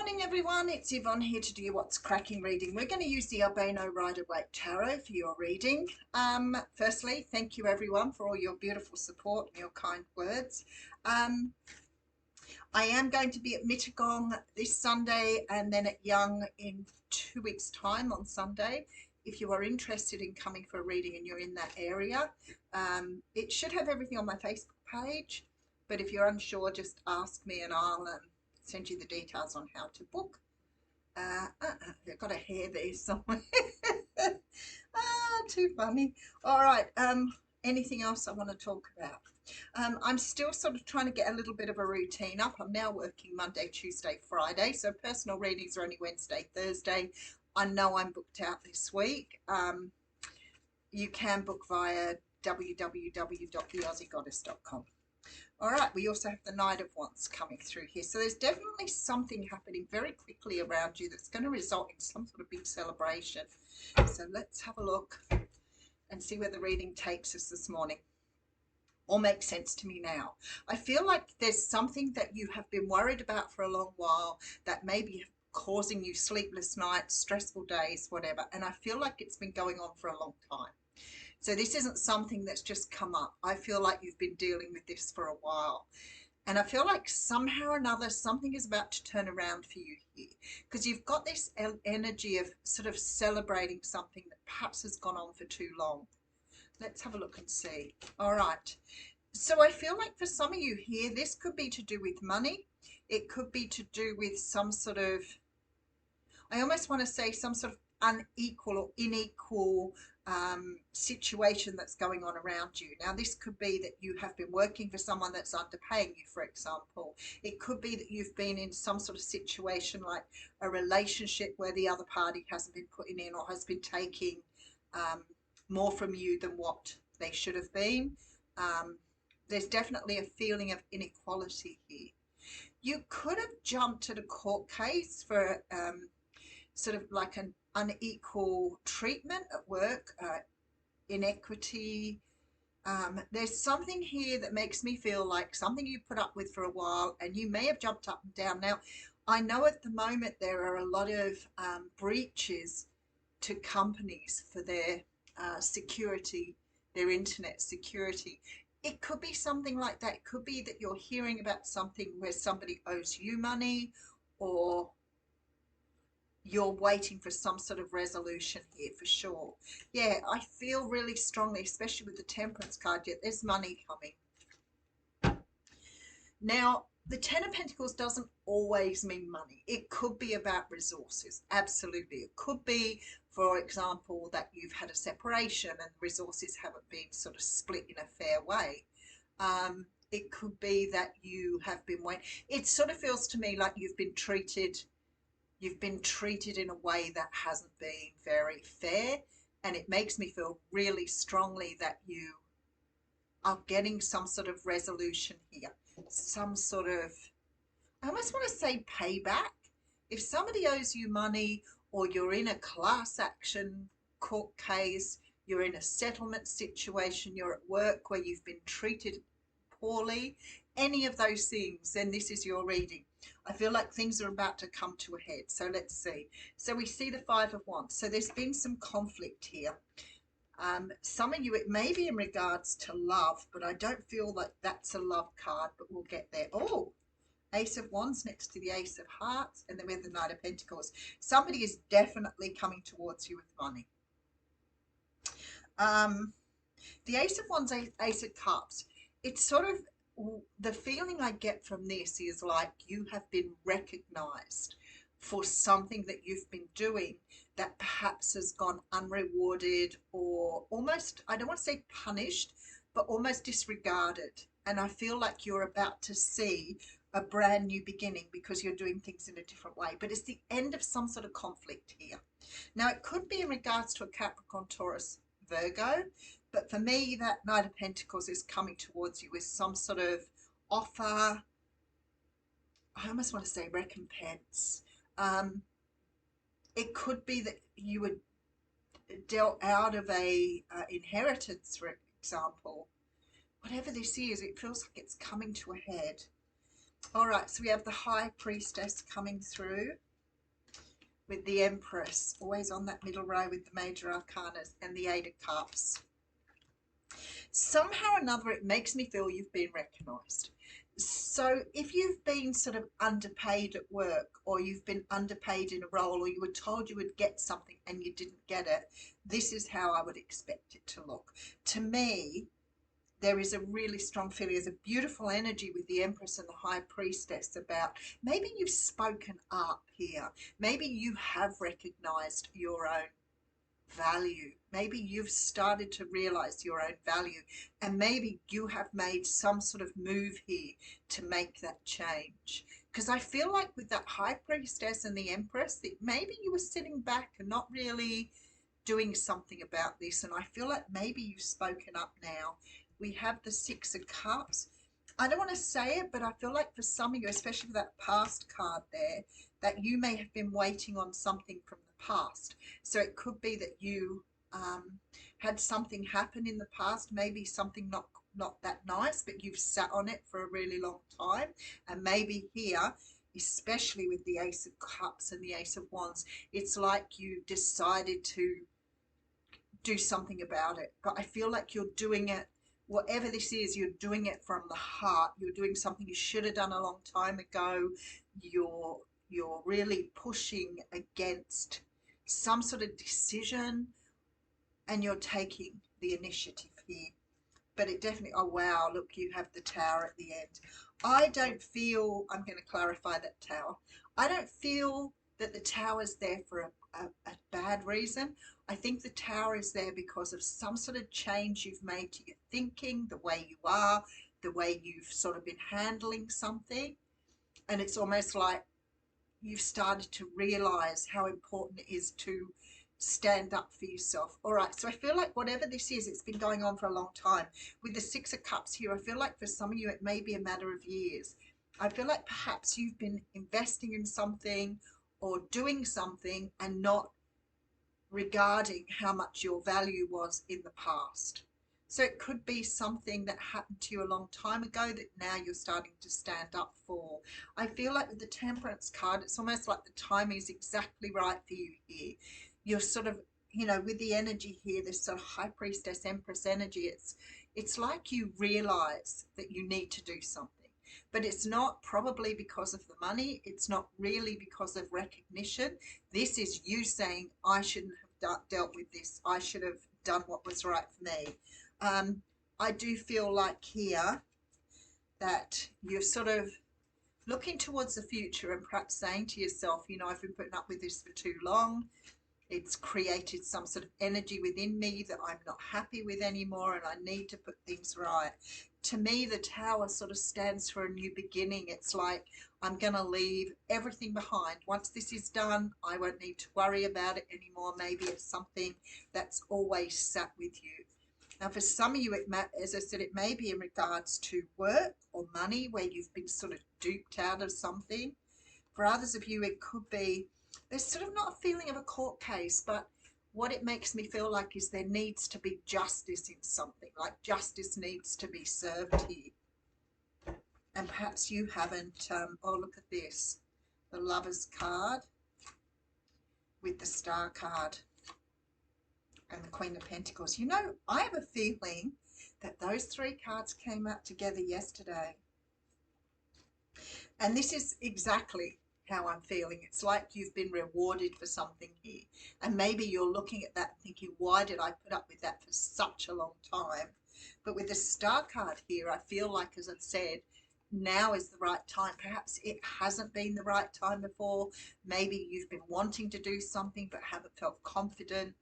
Morning everyone, it's Yvonne here to do your What's Cracking reading. We're going to use the Albano Rider-Waite Tarot for your reading. Firstly, thank you everyone for all your beautiful support and your kind words. I am going to be at Mittagong this Sunday and then at Young in 2 weeks' time on Sunday. If you are interested in coming for a reading and you're in that area, it should have everything on my Facebook page, but if you're unsure, just ask me and I'll send you the details on how to book. I've got a hair there somewhere. Too funny. All right. Anything else I want to talk about? I'm still sort of trying to get a little bit of a routine up. I'm now working Monday, Tuesday, Friday. So personal readings are only Wednesday, Thursday. I know I'm booked out this week. You can book via www.theaussiegoddess.com. All right, we also have the Knight of Wands coming through here. So there's definitely something happening very quickly around you that's going to result in some sort of big celebration. So let's have a look and see where the reading takes us this morning. All makes sense to me now. I feel like there's something that you have been worried about for a long while that may be causing you sleepless nights, stressful days, whatever. And I feel like it's been going on for a long time. So this isn't something that's just come up. I feel like you've been dealing with this for a while. And I feel like somehow or another something is about to turn around for you here. Because you've got this energy of sort of celebrating something that perhaps has gone on for too long. Let's have a look and see. All right. So I feel like for some of you here, this could be to do with money. It could be to do with some sort of, I almost want to say some sort of unequal or unequal situation that's going on around you. Now, this could be that you have been working for someone that's underpaying you, for example. It could be that you've been in some sort of situation like a relationship where the other party hasn't been putting in or has been taking more from you than what they should have been. There's definitely a feeling of inequality here. You could have jumped at a court case for sort of like an unequal treatment at work, inequity. There's something here that makes me feel like something you put up with for a while and you may have jumped up and down. Now, I know at the moment there are a lot of breaches to companies for their security, their internet security. It could be something like that. It could be that you're hearing about something where somebody owes you money, or you're waiting for some sort of resolution here for sure. Yeah, I feel really strongly, especially with the Temperance card, yet there's money coming. Now, the Ten of Pentacles doesn't always mean money. It could be about resources. Absolutely. It could be, for example, that you've had a separation and the resources haven't been sort of split in a fair way. It could be that you have been waiting. It sort of feels to me like you've been treated in a way that hasn't been very fair, and it makes me feel really strongly that you are getting some sort of resolution here, some sort of, I almost want to say payback. If somebody owes you money, or you're in a class action court case, you're in a settlement situation, you're at work where you've been treated poorly, any of those things, then this is your reading. I feel like things are about to come to a head. So let's see. So we see the Five of Wands. So there's been some conflict here. Some of you, it may be in regards to love, but I don't feel like that's a love card, but we'll get there. Oh, Ace of Wands next to the Ace of Hearts, and then we have the Knight of Pentacles. Somebody is definitely coming towards you with money. The Ace of Wands, Ace of Cups, it's sort of, the feeling I get from this is like you have been recognized for something that you've been doing that perhaps has gone unrewarded, or almost, I don't want to say punished, but almost disregarded. And I feel like you're about to see a brand new beginning because you're doing things in a different way. But it's the end of some sort of conflict here. Now, it could be in regards to a Capricorn, Taurus, Virgo, but for me, that Knight of Pentacles is coming towards you with some sort of offer. I almost want to say recompense. It could be that you were dealt out of a inheritance, for example. Whatever this is, it feels like it's coming to a head. All right, so we have the High Priestess coming through with the Empress, always on that middle row with the Major Arcanas, and the Eight of Cups. Somehow or another, it makes me feel you've been recognised. So if you've been sort of underpaid at work, or you've been underpaid in a role, or you were told you would get something and you didn't get it, this is how I would expect it to look. To me, there is a really strong feeling. There's a beautiful energy with the Empress and the High Priestess about maybe you've spoken up here. Maybe you have recognized your own value. Maybe you've started to realize your own value, and maybe you have made some sort of move here to make that change. Because I feel like with that High Priestess and the Empress, that maybe you were sitting back and not really doing something about this. And I feel like maybe you've spoken up now. We have the Six of Cups. I don't want to say it, but I feel like for some of you, especially with that past card there, that you may have been waiting on something from the past. So it could be that you had something happen in the past, maybe something not that nice, but you've sat on it for a really long time. And maybe here, especially with the Ace of Cups and the Ace of Wands, it's like you decided to do something about it. But I feel like you're doing it, whatever this is, you're doing it from the heart. You're doing something you should have done a long time ago. You're really pushing against some sort of decision, and you're taking the initiative here. But it definitely, oh wow, look, you have the Tower at the end. I don't feel, I'm going to clarify that Tower. I don't feel that the Tower's there for a bad reason. I think the Tower is there because of some sort of change you've made to your thinking, the way you are, the way you've sort of been handling something. And it's almost like you've started to realize how important it is to stand up for yourself. All right, so I feel like whatever this is, it's been going on for a long time. With the Six of Cups here, I feel like for some of you, it may be a matter of years. I feel like perhaps you've been investing in something or doing something and not regarding how much your value was in the past. So it could be something that happened to you a long time ago that now you're starting to stand up for. I feel like with the Temperance card, it's almost like the timing is exactly right for you here. You're sort of, you know, with the energy here, this sort of High Priestess Empress energy, it's like you realize that you need to do something. But it's not probably because of the money. It's not really because of recognition. This is you saying, I shouldn't have dealt with this. I should have done what was right for me. I do feel like here that you're sort of looking towards the future and perhaps saying to yourself, you know, I've been putting up with this for too long. It's created some sort of energy within me that I'm not happy with anymore, and I need to put things right. To me, the Tower sort of stands for a new beginning. It's like I'm going to leave everything behind. Once this is done, I won't need to worry about it anymore. Maybe it's something that's always sat with you. Now, for some of you, as I said, it may be in regards to work or money where you've been sort of duped out of something. For others of you, it could be there's sort of not a feeling of a court case, but what it makes me feel like is there needs to be justice in something, like justice needs to be served here. And perhaps you haven't, oh, look at this, the Lover's card with the Star card and the Queen of Pentacles. You know, I have a feeling that those three cards came out together yesterday. And this is exactly how I'm feeling. It's like you've been rewarded for something here. And maybe you're looking at that thinking, why did I put up with that for such a long time? But with the Star card here, I feel like, as I've said, now is the right time. Perhaps it hasn't been the right time before. Maybe you've been wanting to do something but haven't felt confident.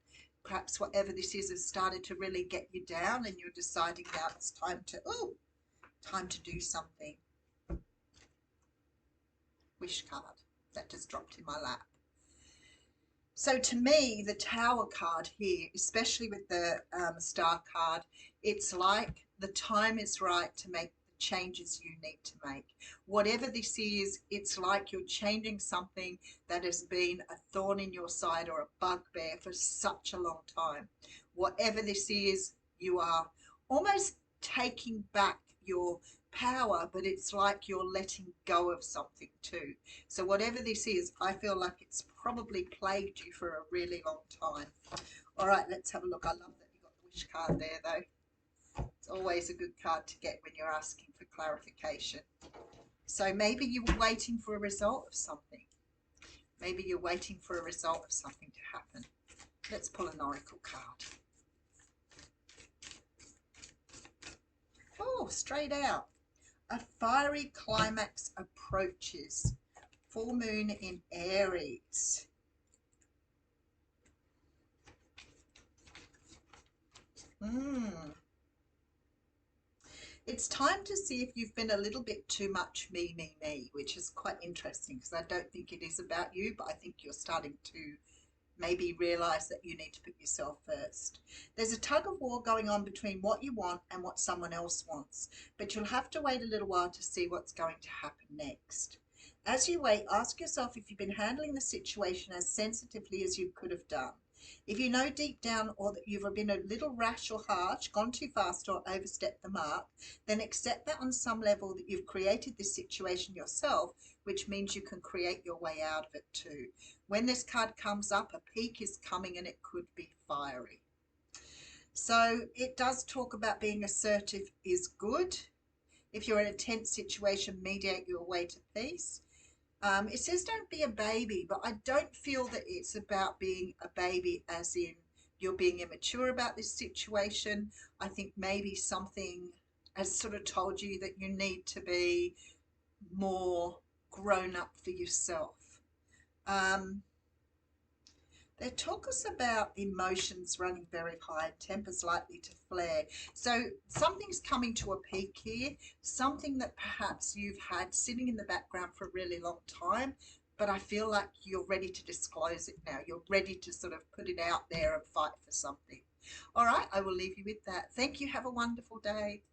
Perhaps whatever this is has started to really get you down, and you're deciding now it's time to do something. Wish card that just dropped in my lap. So to me, the Tower card here, especially with the Star card, it's like the time is right to make the changes you need to make. Whatever this is, it's like you're changing something that has been a thorn in your side or a bugbear for such a long time. Whatever this is, you are almost taking back your power, but it's like you're letting go of something too. So whatever this is, I feel like it's probably plagued you for a really long time. All right, let's have a look. I love that you got the wish card there, though. It's always a good card to get when you're asking for clarification. So maybe you were waiting for a result of something. Maybe you're waiting for a result of something to happen. Let's pull an oracle card. Oh, straight out. A fiery climax approaches. Full moon in Aries. It's time to see if you've been a little bit too much me, which is quite interesting because I don't think it is about you, but I think you're starting to maybe realize that you need to put yourself first. There's a tug of war going on between what you want and what someone else wants, but you'll have to wait a little while to see what's going to happen next. As you wait, ask yourself if you've been handling the situation as sensitively as you could have done. If you know deep down or that you've been a little rash or harsh, gone too fast or overstepped the mark, then accept that on some level that you've created this situation yourself, which means you can create your way out of it too. When this card comes up, a peak is coming and it could be fiery. So it does talk about being assertive is good. If you're in a tense situation, mediate your way to peace. It says don't be a baby, but I don't feel that it's about being a baby as in you're being immature about this situation. I think maybe something has sort of told you that you need to be more grown up for yourself. They talk us about emotions running very high, tempers likely to flare. So something's coming to a peak here, something that perhaps you've had sitting in the background for a really long time, but I feel like you're ready to disclose it now. You're ready to sort of put it out there and fight for something. All right, I will leave you with that. Thank you. Have a wonderful day.